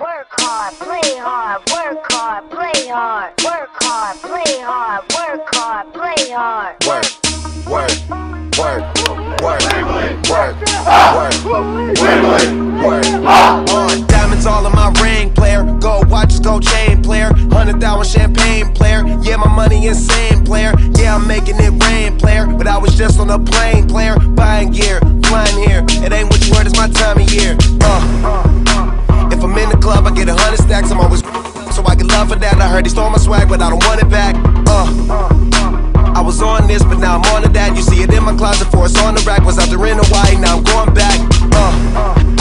Work hard, play hard, work hard, play hard. Work hard, play hard, work hard, play hard. Work, work, work, work, work, work. Diamonds all in my ring, player. Gold watches, gold chain, player. 100,000 champagne, player. Yeah, my money insane, player. Yeah, I'm making it rain, player. But I was just on a plane, player. Buying gear, flying here. It ain't what you heard, it's my time of year. If I'm in the club, I get 100 stacks. I'm always so I get love for that. I heard he stole my swag, but I don't want it back. I was on this, but now I'm on to that. You see it in my closet, for it's on the rack. Was out there in Hawaii, now I'm going back.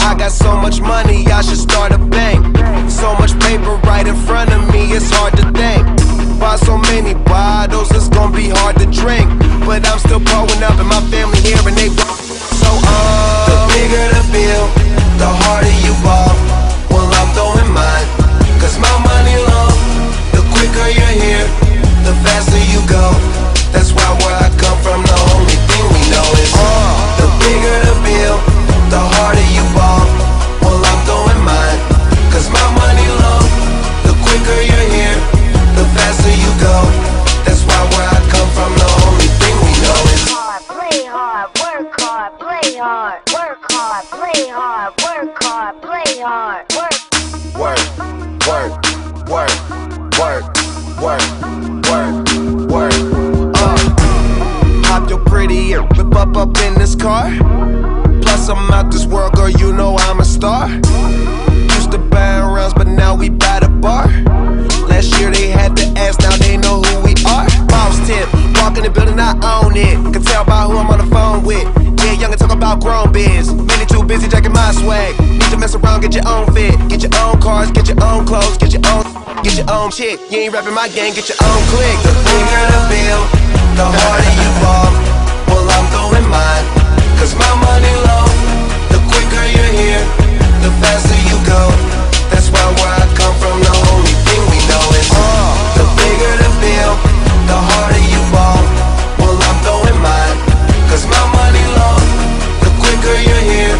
I got so much money, I should start a bank. So much paper right in front of me, it's hard to think. Buy so many bottles, it's gonna be hard to drink. But I'm still growing up, and my family here, and they so the bigger the bill, the harder you ball. Well, I'm throwing mine, cause my money long. The quicker you're here, the faster you go. That's why where I come from, the only thing we know is the bigger the bill, the harder you ball. Well, I'm throwing mine, cause my money long. The quicker you're here, the faster you go. That's why where I come from, the only thing we know is play hard, work hard, play hard. Work hard, play hard, work hard, play hard. Work, work, work, work, work, work, work, work. Hop your pretty and whip up in this car. Plus I'm out this world, girl, you know I'm a star. Used to buy rounds, but now we buy the bar. Last year they had to ask, now they know who we are. Boss tip, walk in the building, I own it. Can tell by who I'm on the phone with. Yeah, young and talk about grown biz. Many too busy jacking my swag. Need to mess around, get your own fit. Get your own cars, get your own clothes, get your own shit. You ain't rapping my gang, get your own click. The bigger the bill, the harder you ball. Well, I'm throwing mine, cause my money low. The quicker you're here, the faster you go. That's why where I come from, the only thing we know is the bigger the bill, the harder you ball. Well, I'm throwing mine, cause my money low. The quicker you're here,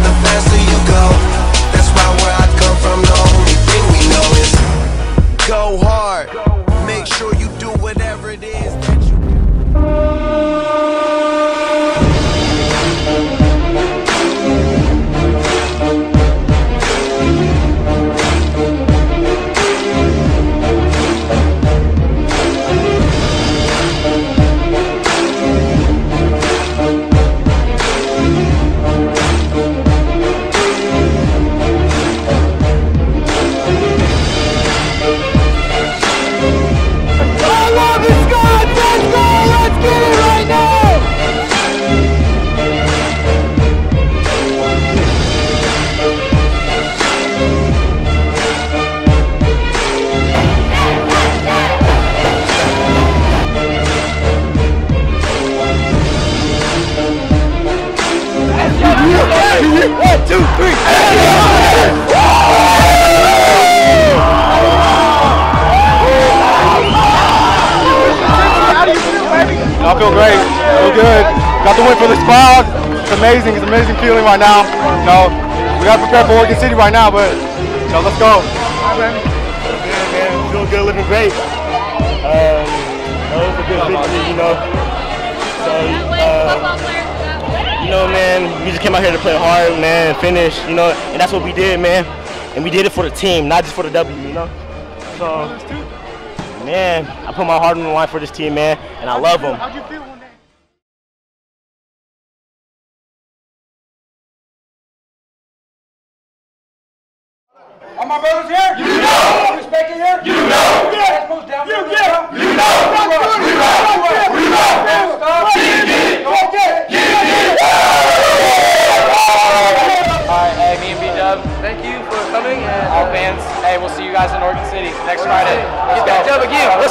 the faster you go. That's why where I come from, the only thing we know is go hard. Make sure you do whatever it is that you I feel great. I feel good. Got the win for this crowd. It's amazing. It's an amazing feeling right now. You know, we got to prepare for Oregon City right now, but you know, let's go. Yeah, man. Feeling good, living great. It was a good victory, you know. So, you know, man, we just came out here to play hard, man, and finish, you know, and that's what we did, man. And we did it for the team, not just for the W, you know. So, man, I put my heart on the line for this team, man, and I love them. How'd you feel when they... Are my brothers here? You know! Respect it here? You know! Yeah! You get! You know! Alright, hey, me and B-Dub, thank you for coming, and all fans, hey, we'll see you guys in Oregon City next Friday. Let's go. Dub again. Let's